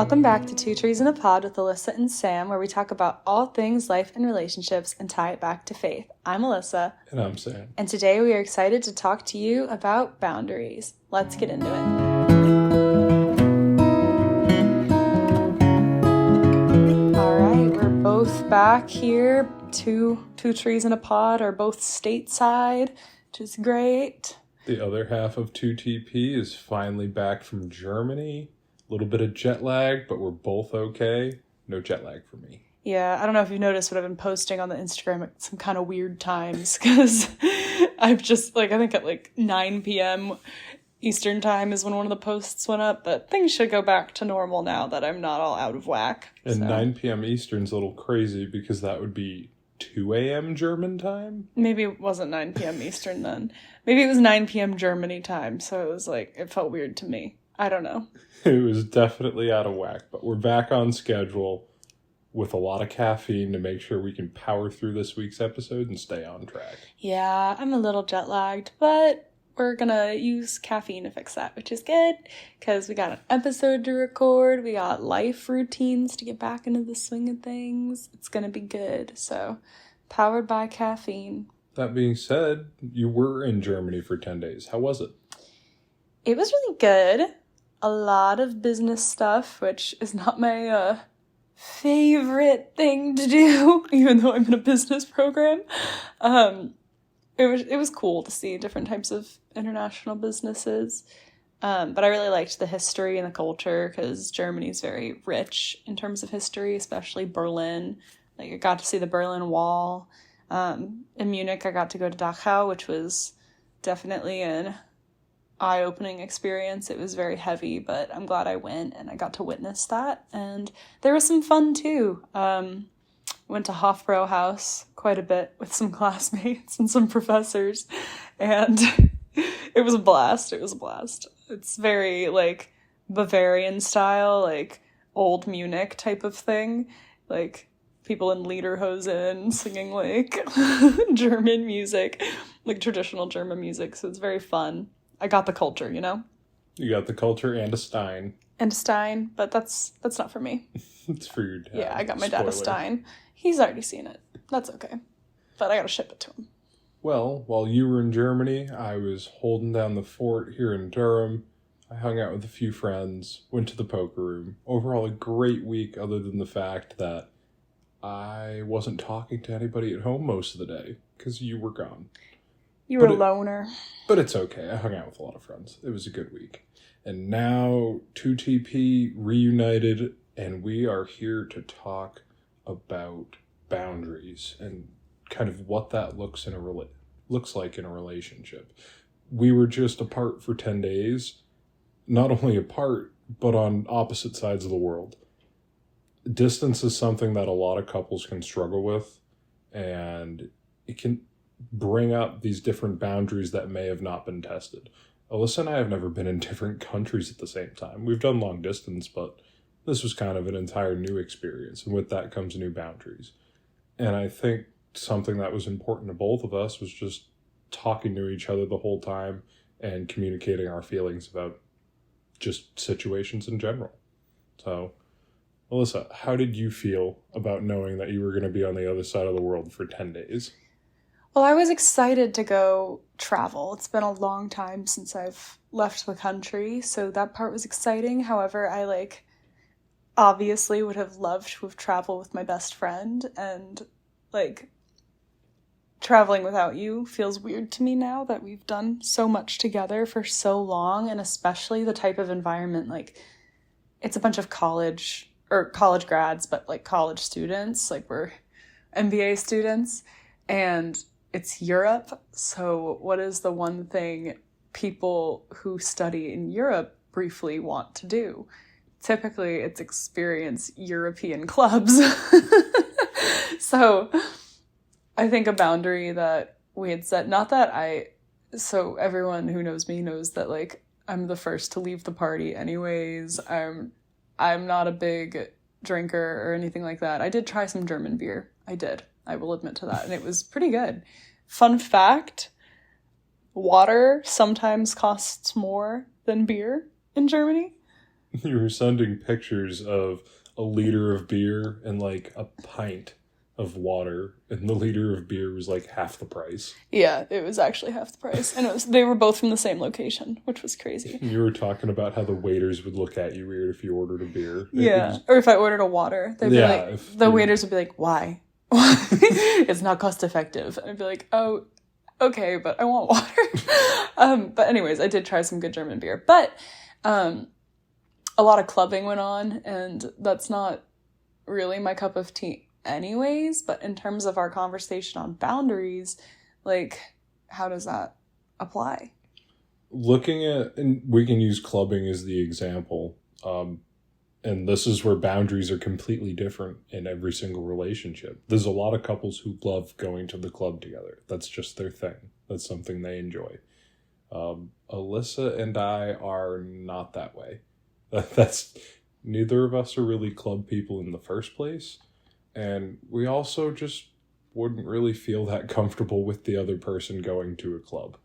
Welcome back to Two Trees in a Pod with Alyssa and Sam, where we talk about all things life and relationships and tie it back to faith. I'm Alyssa. And I'm Sam. And today we are excited to talk to you about boundaries. Let's get into it. All right, we're both back here. Two Trees in a Pod are both stateside, which is great. The other half of 2TP is finally back from Germany. A little bit of jet lag, but we're both okay. No jet lag for me. Yeah, I don't know if you've noticed, but I've been posting on the Instagram at some kind of weird times because I've just, I think at 9 p.m. Eastern time is when one of the posts went up, but things should go back to normal now that I'm not all out of whack. And 9 p.m. Eastern's a little crazy because that would be 2 a.m. German time? Maybe it wasn't 9 p.m. Eastern then. Maybe it was 9 p.m. Germany time, so it was it felt weird to me. I don't know. It was definitely out of whack, but we're back on schedule with a lot of caffeine to make sure we can power through this week's episode and stay on track. Yeah, I'm a little jet lagged, but we're gonna use caffeine to fix that, which is good because we got an episode to record. We got life routines to get back into the swing of things. It's gonna be good. So, powered by caffeine. That being said, you were in Germany for 10 days. How was it? It was really good. A lot of business stuff, which is not my favorite thing to do, even though I'm in a business program. It was cool to see different types of international businesses. But I really liked the history and the culture because Germany's very rich in terms of history, especially Berlin. I got to see the Berlin Wall. In Munich, I got to go to Dachau, which was definitely an eye-opening experience. It was very heavy, but I'm glad I went and I got to witness that. And there was some fun too. Went to Hofbrauhaus quite a bit with some classmates and some professors, and it was a blast. It's very Bavarian style, old Munich type of thing, people in lederhosen singing German music, traditional German music. So it's very fun. I got the culture, you know? You got the culture and a Stein. And a Stein, but that's not for me. It's for your dad. Yeah, I got my dad a Stein. He's already seen it. That's okay. But I gotta ship it to him. Well, while you were in Germany, I was holding down the fort here in Durham. I hung out with a few friends, went to the poker room. Overall, a great week other than the fact that I wasn't talking to anybody at home most of the day because you were gone. You were a loner. But it's okay. I hung out with a lot of friends. It was a good week. And now 2TP reunited, and we are here to talk about boundaries and kind of what that looks like in a relationship. We were just apart for 10 days, not only apart, but on opposite sides of the world. Distance is something that a lot of couples can struggle with, and it can bring up these different boundaries that may have not been tested. Alyssa and I have never been in different countries at the same time. We've done long distance, but this was kind of an entire new experience, and with that comes new boundaries. And I think something that was important to both of us was just talking to each other the whole time and communicating our feelings about just situations in general. So, Alyssa, how did you feel about knowing that you were going to be on the other side of the world for 10 days? Well, I was excited to go travel. It's been a long time since I've left the country, so that part was exciting. However, I obviously would have loved to have traveled with my best friend, and traveling without you feels weird to me now that we've done so much together for so long, and especially the type of environment, it's a bunch of college grads, but college students, we're MBA students, and it's Europe. So what is the one thing people who study in Europe briefly want to do? Typically, it's experience European clubs. So I think a boundary that we had set, so everyone who knows me knows that I'm the first to leave the party anyways. I'm not a big drinker or anything like that. I did try some German beer. I will admit to that. And it was pretty good. Fun fact, water sometimes costs more than beer in Germany. You were sending pictures of a liter of beer and like a pint of water, and the liter of beer was like half the price. Yeah, it was actually half the price. And they were both from the same location, which was crazy. You were talking about how the waiters would look at you weird if you ordered a beer. Yeah. Or if I ordered a water, they'd be like, the waiters would be like, why? It's not cost effective. And I'd be like, oh, okay, but I want water. But anyways, I did try some good German beer. But a lot of clubbing went on, and that's not really my cup of tea anyways. But in terms of our conversation on boundaries, like, how does that apply? Looking at, and we can use clubbing as the example, and this is where boundaries are completely different in every single relationship. There's a lot of couples who love going to the club together. That's just their thing. That's something they enjoy. Alyssa and I are not that way. That's neither of us are really club people in the first place, and we also just wouldn't really feel that comfortable with the other person going to a club.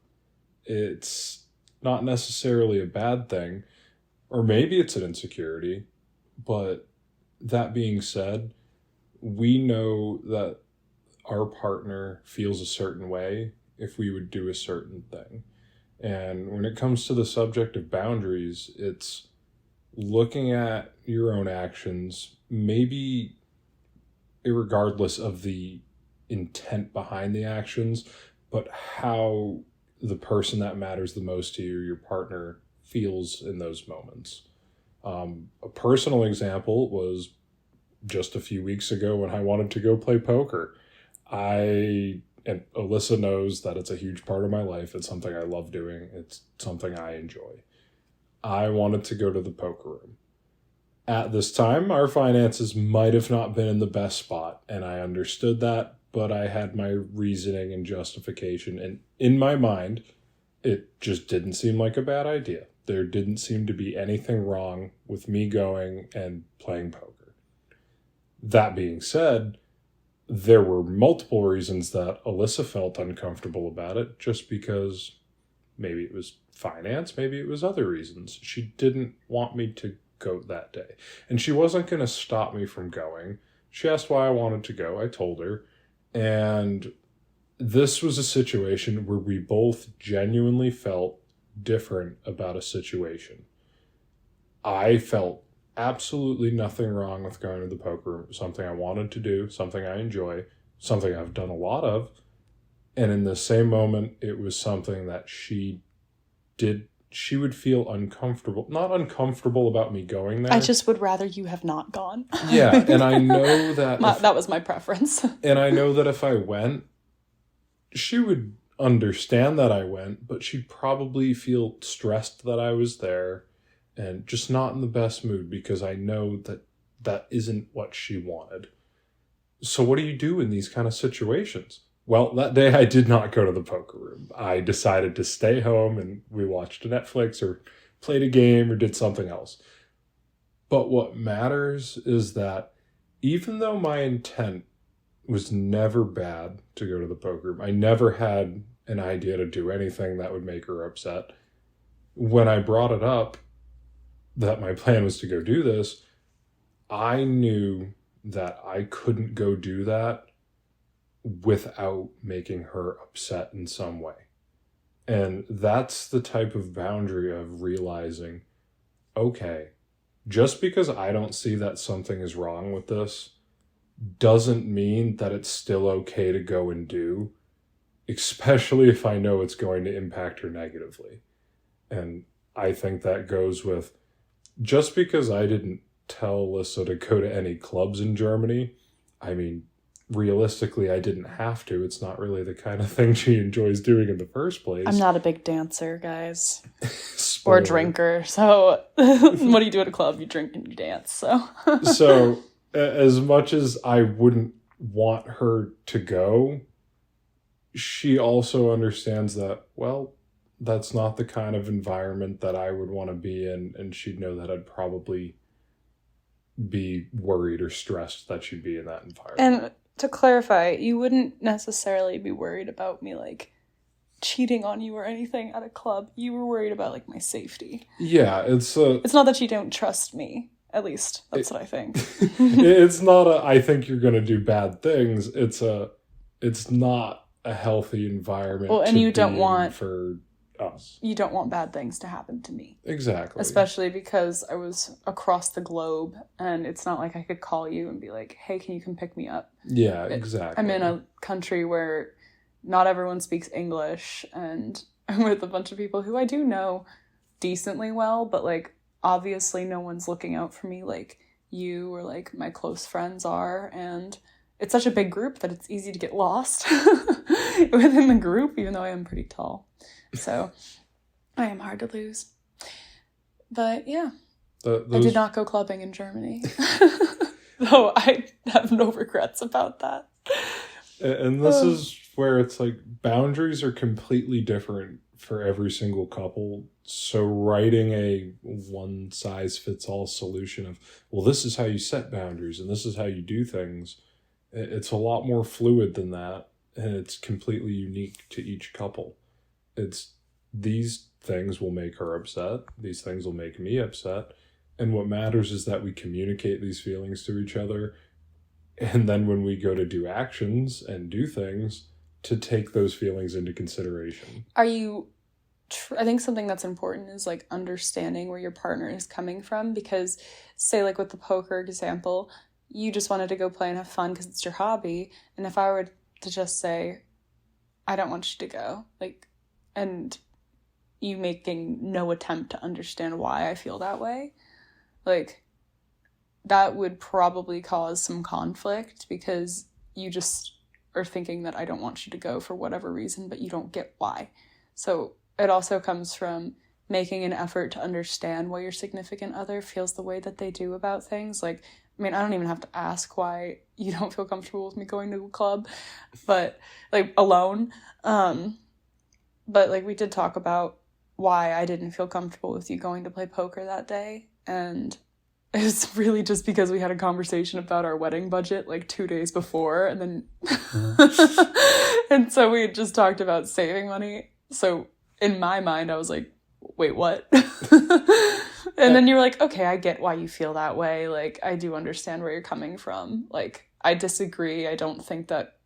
It's not necessarily a bad thing, or maybe it's an insecurity, but that being said, we know that our partner feels a certain way if we would do a certain thing. And when it comes to the subject of boundaries, it's looking at your own actions, maybe irregardless of the intent behind the actions, but how the person that matters the most to you, your partner, feels in those moments. A personal example was just a few weeks ago when I wanted to go play poker. And Alyssa knows that it's a huge part of my life. It's something I love doing. It's something I enjoy. I wanted to go to the poker room. At this time, our finances might have not been in the best spot, and I understood that, but I had my reasoning and justification, and in my mind, it just didn't seem like a bad idea. There didn't seem to be anything wrong with me going and playing poker. That being said, there were multiple reasons that Alyssa felt uncomfortable about it, just because maybe it was finance, maybe it was other reasons. She didn't want me to go that day. And she wasn't going to stop me from going. She asked why I wanted to go. I told her. And this was a situation where we both genuinely felt different about a situation. I felt absolutely nothing wrong with going to the poker room. Something I wanted to do, something I enjoy, something I've done a lot of. And in the same moment, it was something that she would feel uncomfortable, not uncomfortable about me going there. I just would rather you have not gone. Yeah, and I know that... that was my preference. And I know that if I went, she would understand that I went, but she'd probably feel stressed that I was there and just not in the best mood, because I know that that isn't what she wanted. So what do you do in these kind of situations? Well, that day I did not go to the poker room. I decided to stay home, and we watched Netflix or played a game or did something else. But what matters is that even though my intent was never bad to go to the poker room, I never had an idea to do anything that would make her upset. When I brought it up that my plan was to go do this, I knew that I couldn't go do that without making her upset in some way. And that's the type of boundary of realizing, okay, just because I don't see that something is wrong with this doesn't mean that it's still okay to go and do, especially if I know it's going to impact her negatively. And I think that goes with, just because I didn't tell Alyssa to go to any clubs in Germany, I mean, realistically, I didn't have to. It's not really the kind of thing she enjoys doing in the first place. I'm not a big dancer, guys. Or a drinker. So what do you do at a club? You drink and you dance. So as much as I wouldn't want her to go, she also understands that, well, that's not the kind of environment that I would want to be in, and she'd know that I'd probably be worried or stressed that she'd be in that environment. And to clarify, you wouldn't necessarily be worried about me, like, cheating on you or anything at a club. You were worried about, like, my safety. Yeah, it's not that you don't trust me. At least that's what I think. It's not I think you're going to do bad things. It's not a healthy environment. Well, and you don't want for us. You don't want bad things to happen to me. Exactly. Especially because I was across the globe, and it's not like I could call you and be like, "Hey, can you come pick me up?" Yeah, exactly. I'm in a country where not everyone speaks English, and I'm with a bunch of people who I do know decently well, but, like, obviously no one's looking out for me like you or, like, my close friends are, and it's such a big group that it's easy to get lost within the group, even though I am pretty tall. So I am hard to lose. But yeah, I did not go clubbing in Germany. Though I have no regrets about that. And this is where it's like boundaries are completely different for every single couple. So writing a one-size-fits-all solution of, well, this is how you set boundaries and this is how you do things, it's a lot more fluid than that, and it's completely unique to each couple. It's these things will make her upset, these things will make me upset, and what matters is that we communicate these feelings to each other, and then when we go to do actions and do things, to take those feelings into consideration. I think something that's important is, like, understanding where your partner is coming from, because, say, like, with the poker example, you just wanted to go play and have fun because it's your hobby, and if I were to just say, I don't want you to go, like, and you making no attempt to understand why I feel that way, like, that would probably cause some conflict, because you just are thinking that I don't want you to go for whatever reason, but you don't get why. So it also comes from making an effort to understand why your significant other feels the way that they do about things. Like, I mean, I don't even have to ask why you don't feel comfortable with me going to a club, but, like, alone. But, like, we did talk about why I didn't feel comfortable with you going to play poker that day, and it's really just because we had a conversation about our wedding budget, like, 2 days before, and then and so we had just talked about saving money. So in my mind, I was like, wait, what? And then you were like, okay, I get why you feel that way. Like, I do understand where you're coming from. Like, I disagree. I don't think that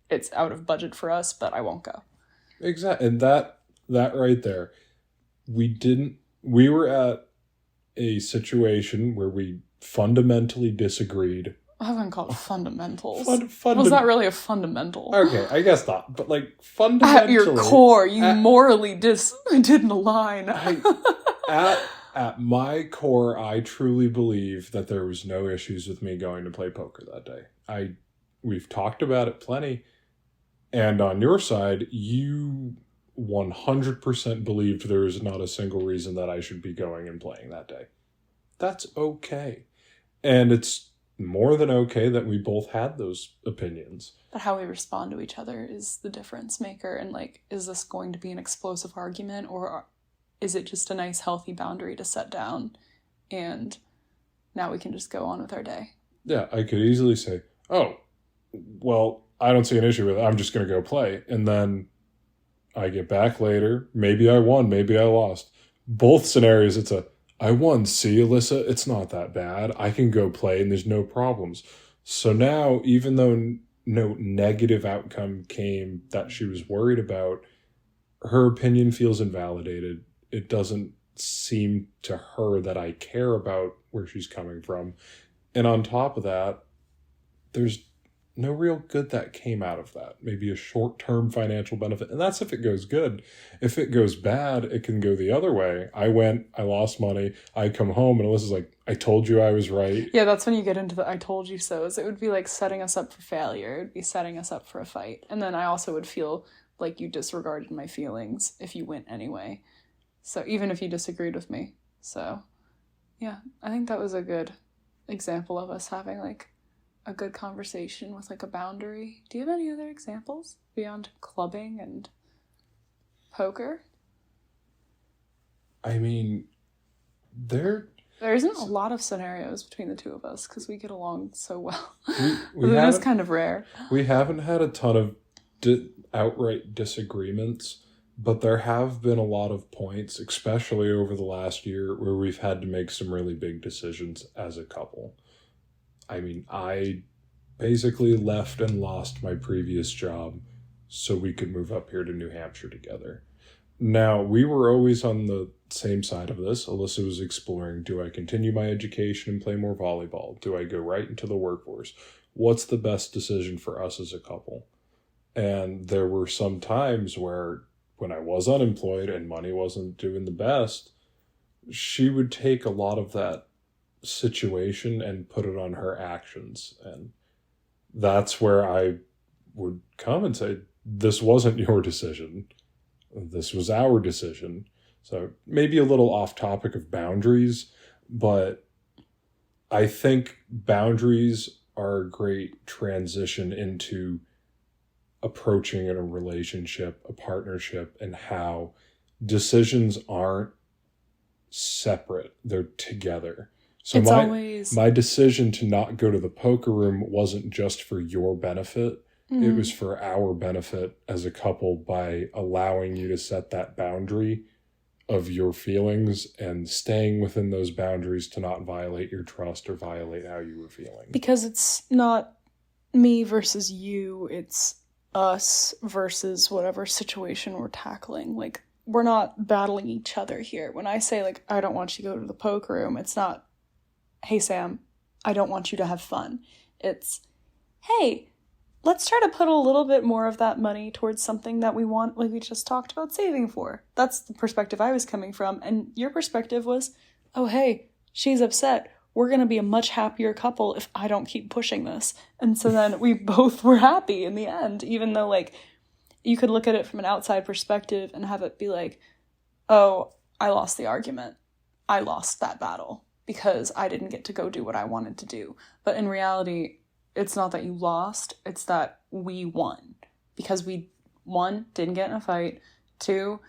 it's out of budget for us, but I won't go. Exactly. And that right there, we were at a situation where we fundamentally disagreed. I wouldn't call it fundamentals. Was that really a fundamental? Okay, I guess not. But, like, fundamentally, at your core, you morally didn't align. At my core, I truly believe that there was no issues with me going to play poker that day. We've talked about it plenty. And on your side, you 100% believed there is not a single reason that I should be going and playing that day. That's okay. And it's more than okay that we both had those opinions. But how we respond to each other is the difference maker. And, like, is this going to be an explosive argument, or is it just a nice, healthy boundary to set down, and now we can just go on with our day? Yeah, I could easily say, oh, well, I don't see an issue with it. I'm just going to go play. And then I get back later. Maybe I won. Maybe I lost. Both scenarios, it's I won. See, Alyssa, it's not that bad. I can go play and there's no problems. So now, even though no negative outcome came that she was worried about, her opinion feels invalidated. It doesn't seem to her that I care about where she's coming from. And on top of that, there's no real good that came out of that. Maybe a short-term financial benefit. And that's if it goes good. If it goes bad, it can go the other way. I lost money. I come home and Alyssa's like, I told you I was right. Yeah, that's when you get into the I told you so's. It would be like setting us up for failure. It would be setting us up for a fight. And then I also would feel like you disregarded my feelings if you went anyway. So even if you disagreed with me. So yeah, I think that was a good example of us having, like, a good conversation with, like, a boundary. Do you have any other examples beyond clubbing and poker? I mean, there isn't a lot of scenarios between the two of us because we get along so well. We it is kind of rare. We haven't had a ton of outright disagreements, But there have been a lot of points, especially over the last year, where we've had to make some really big decisions as a couple. I mean, I basically left and lost my previous job so we could move up here to New Hampshire together. Now, we were always on the same side of this. Alyssa was exploring, do I continue my education and play more volleyball? Do I go right into the workforce? What's the best decision for us as a couple? And there were some times where, when I was unemployed and money wasn't doing the best, she would take a lot of that situation and put it on her actions. And that's where I would come and say, this wasn't your decision. This was our decision. So maybe a little off topic of boundaries, but I think boundaries are a great transition into approaching in a relationship, a partnership, and how decisions aren't separate. They're together. So It's always my decision to not go to the poker room wasn't just for your benefit. It was for our benefit as a couple by allowing you to set that boundary of your feelings and staying within those boundaries to not violate your trust or violate how you were feeling. because it's not me versus you, it's us versus whatever situation we're tackling. Like, we're not battling each other here. When I say, like, I don't want you to go to the poker room, it's not, hey, Sam, I don't want you to have fun. It's, hey, let's try to put a little bit more of that money towards something that we want, like we just talked about saving for. That's the perspective I was coming from. And your perspective was, oh, hey, she's upset. We're going to be a much happier couple if I don't keep pushing this. And so then we both were happy in the end, even though, like, you could look at it from an outside perspective and have it be like, oh, I lost the argument. I lost that battle because I didn't get to go do what I wanted to do. But in reality, it's not that you lost, it's that we won. Because we, one, didn't get in a fight. Two,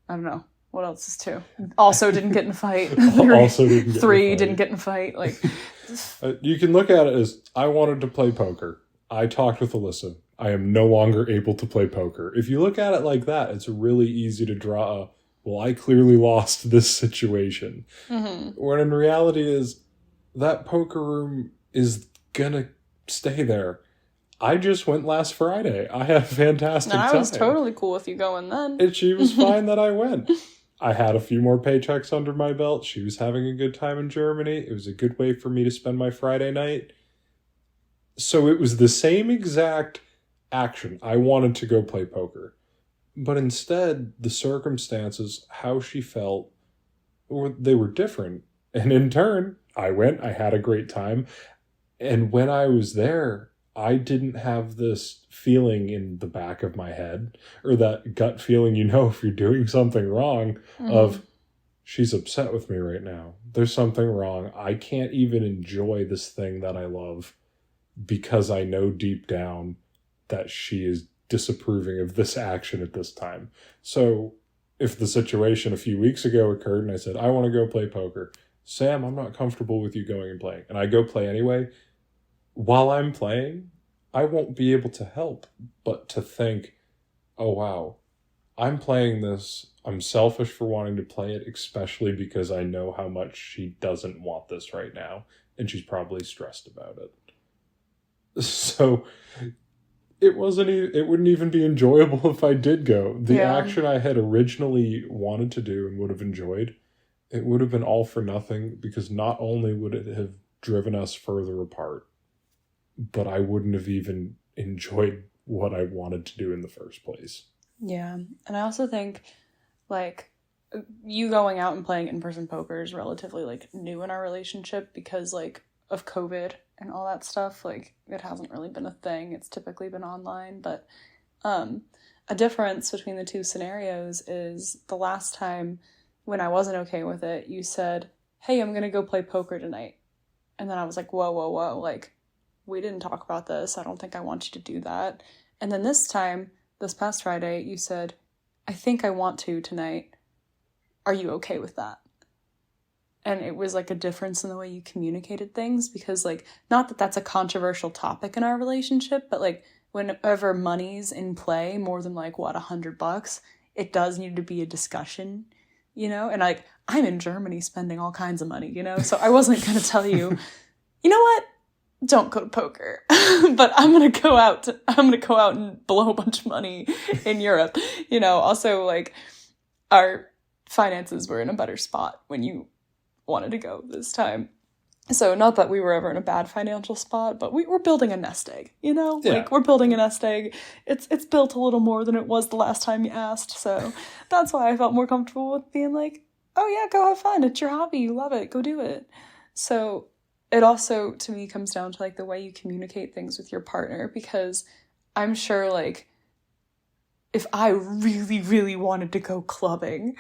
I don't know. What else is two? Also didn't get in a fight. Three didn't get in a fight. Like, you can look at it as, I wanted to play poker. I talked with Alyssa. I am no longer able to play poker. If you look at it like that, it's really easy to draw a, well, I clearly lost this situation. When in reality is, that poker room is gonna stay there. I just went last Friday. I had a fantastic time. I was totally cool with you going then. And she was fine that I went. I had a few more paychecks under my belt. She was having a good time in Germany. It was a good way for me to spend my Friday night. So it was the same exact action. I wanted to go play poker. But instead, the circumstances, how she felt, they were different. And in turn, I went, I had a great time. And when I was there, I didn't have this feeling in the back of my head, or that gut feeling, you know, if you're doing something wrong, of, she's upset with me right now. There's something wrong. I can't even enjoy this thing that I love because I know deep down that she is disapproving of this action at this time. So if the situation a few weeks ago occurred and I said, I want to go play poker, Sam, I'm not comfortable with you going and playing, and I go play anyway, while I'm playing, I won't be able to help but to think, oh wow, I'm playing this, I'm selfish for wanting to play it, especially because I know how much she doesn't want this right now, and she's probably stressed about it. So it wouldn't even be enjoyable if I did go. The action I had originally wanted to do and would have enjoyed, it would have been all for nothing, because not only would it have driven us further apart, but I wouldn't have even enjoyed what I wanted to do in the first place. Yeah. And I also think, like, you going out and playing in-person poker is relatively, like, new in our relationship because, like, of COVID and all that stuff. Like, it hasn't really been a thing. It's typically been online. But a difference between the two scenarios is the last time when I wasn't okay with it, you said, hey, I'm going to go play poker tonight. And then I was like, whoa, like, we didn't talk about this. I don't think I want you to do that. And then this past Friday, you said, I think I want to tonight. Are you okay with that? And it was like a difference in the way you communicated things, because, like, not that that's a controversial topic in our relationship, but, like, whenever money's in play more than, like, what, $100, it does need to be a discussion, you know? And like, I'm in Germany spending all kinds of money, you know? So I wasn't going to tell you, you know what? Don't go to poker, but I'm going to go out and blow a bunch of money in Europe, you know? Also, like, our finances were in a better spot when you wanted to go this time. So not that we were ever in a bad financial spot, but we were building a nest egg, you know? Yeah. Like, we're building a nest egg. It's built a little more than it was the last time you asked. So that's why I felt more comfortable with being like, oh yeah, go have fun. It's your hobby. You love it. Go do it. So it also, to me, comes down to like the way you communicate things with your partner, because I'm sure like if I really, really wanted to go clubbing,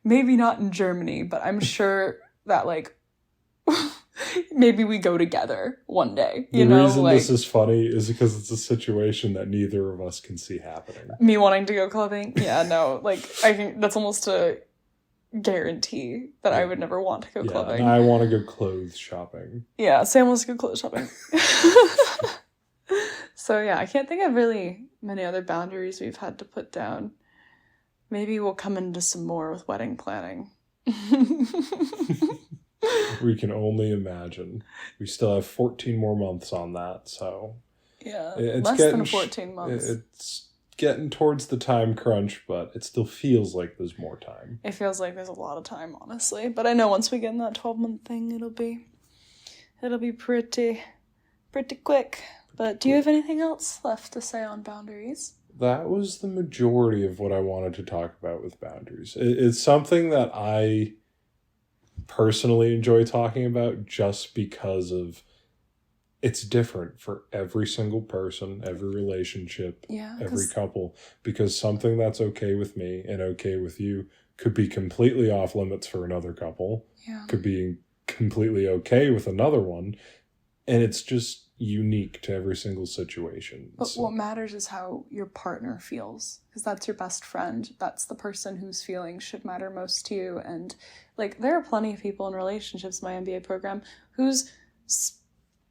maybe not in Germany, but I'm sure that like maybe we go together one day. The reason like, this is funny is because it's a situation that neither of us can see happening. Me wanting to go clubbing? Yeah, no. Like, I think that's almost a guarantee that I would never want to go clubbing. And I want to go clothes shopping. Yeah, Sam wants to go clothes shopping. So yeah, I can't think of really many other boundaries we've had to put down. Maybe we'll come into some more with wedding planning. We can only imagine. We still have 14 more months on that, so... Yeah, it's less than 14 months. It's getting towards the time crunch, but it still feels like there's more time. It feels like there's a lot of time, honestly. But I know once we get in that 12-month thing, it'll be pretty quick. But do you have anything else left to say on boundaries? That was the majority of what I wanted to talk about with boundaries. It's something that I personally enjoy talking about just because of it's different for every single person, every relationship, every couple, because something that's okay with me and okay with you could be completely off limits for another couple, could be completely okay with another one, and it's just unique to every single situation. But what matters is how your partner feels, because that's your best friend. That's the person whose feelings should matter most to you. And like, there are plenty of people in relationships in my MBA program whose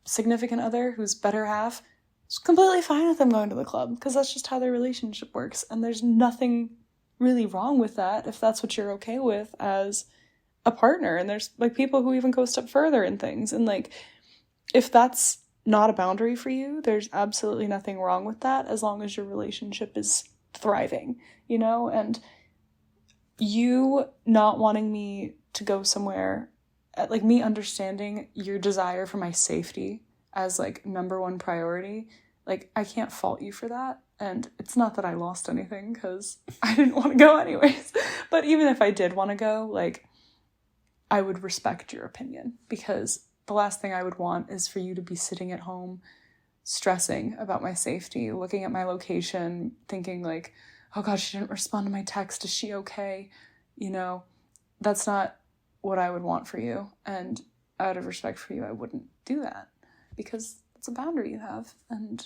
significant other, whose better half, is completely fine with them going to the club, because that's just how their relationship works. And there's nothing really wrong with that if that's what you're okay with as a partner. And there's like people who even go a step further in things. And like, if that's not a boundary for you, there's absolutely nothing wrong with that, as long as your relationship is thriving, you know? And you not wanting me to go somewhere, like me understanding your desire for my safety as like number one priority, like I can't fault you for that. And it's not that I lost anything, because I didn't want to go anyways. But even if I did want to go, like, I would respect your opinion, because the last thing I would want is for you to be sitting at home stressing about my safety, looking at my location, thinking like, oh God, she didn't respond to my text. Is she okay? You know, that's not what I would want for you. And out of respect for you, I wouldn't do that, because it's a boundary you have, and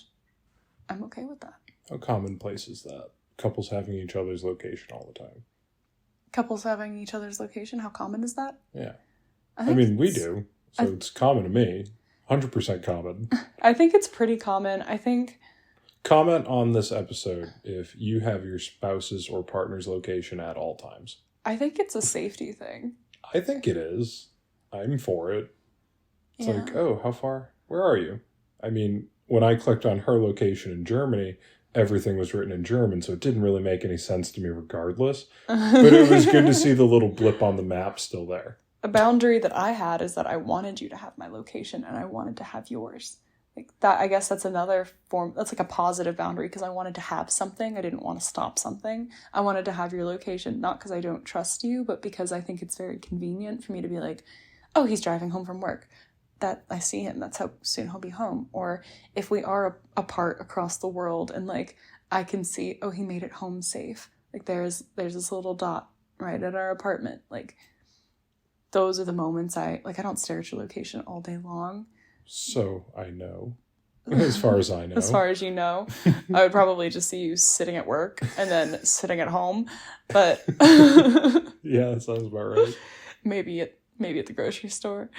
I'm okay with that. How commonplace is that? Couples having each other's location all the time. Couples having each other's location? How common is that? Yeah. I mean, we do. So it's common to me. 100% common. I think it's pretty common. I think... Comment on this episode if you have your spouse's or partner's location at all times. I think it's a safety thing. I think it is. I'm for it. It's like, oh, how far? Where are you? I mean, when I clicked on her location in Germany, everything was written in German, so it didn't really make any sense to me regardless. But it was good to see the little blip on the map still there. A boundary that I had is that I wanted you to have my location and I wanted to have yours. Like that, I guess that's another form. That's like a positive boundary, because I wanted to have something. I didn't want to stop something. I wanted to have your location, not because I don't trust you, but because I think it's very convenient for me to be like, oh, he's driving home from work. That I see him. That's how soon he'll be home. Or if we are apart across the world and like I can see, oh, he made it home safe. Like there's this little dot right at our apartment. Like, those are the moments I don't stare at your location all day long. So I know. As far as I know. As far as you know. I would probably just see you sitting at work and then sitting at home. But yeah, that sounds about right. Maybe at the grocery store.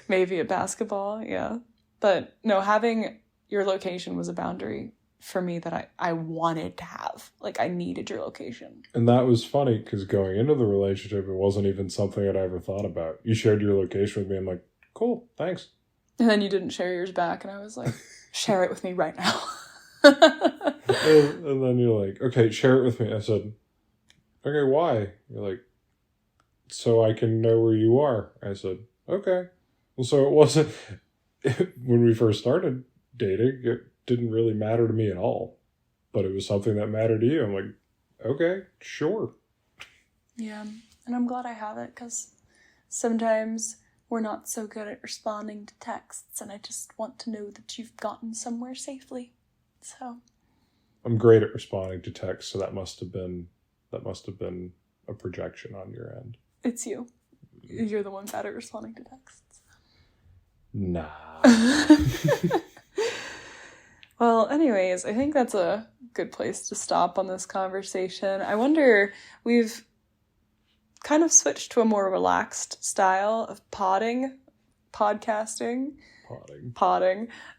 Maybe at basketball, yeah. But no, having your location was a boundary for me that I wanted to have. Like, I needed your location. And that was funny because going into the relationship, it wasn't even something that I ever thought about. You shared your location with me. I'm like, cool, thanks. And then you didn't share yours back, and I was like, share it with me right now. And then you're like, okay, share it with me. I said, okay, why? You're like, so I can know where you are. I said, okay. Well, so it wasn't, when we first started dating, it didn't really matter to me at all. But it was something that mattered to you. I'm like, okay, sure. Yeah, and I'm glad I have it, because sometimes we're not so good at responding to texts, and I just want to know that you've gotten somewhere safely. So I'm great at responding to texts, so that must have been a projection on your end. it's you. You're the one bad at responding to texts. Nah. Well, anyways, I think that's a good place to stop on this conversation. I wonder, we've kind of switched to a more relaxed style of podcasting,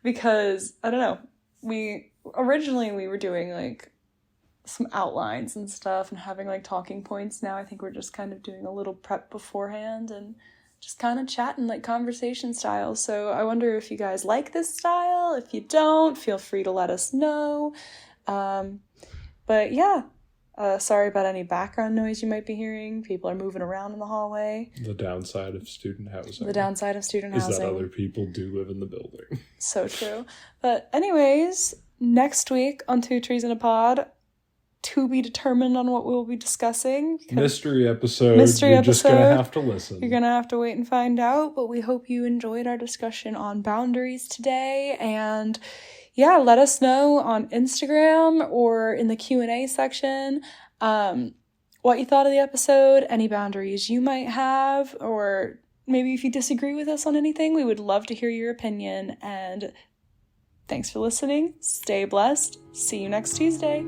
because, I don't know, we were doing, like, some outlines and stuff and having, like, talking points. Now I think we're just kind of doing a little prep beforehand and just kind of chatting, like, conversation style. So I wonder if you guys like this style. If you don't, feel free to let us know. But yeah, sorry about any background noise you might be hearing. People are moving around in the hallway. The downside of student housing. Is that other people do live in the building. So true. But anyways, next week on Two Trees in a Pod, to be determined on what we'll be discussing. Mystery episode. Just going to have to listen. You're going to have to wait and find out, but we hope you enjoyed our discussion on boundaries today. And yeah, let us know on Instagram or in the Q&A section what you thought of the episode, any boundaries you might have, or maybe if you disagree with us on anything. We would love to hear your opinion. And thanks for listening. Stay blessed. See you next Tuesday.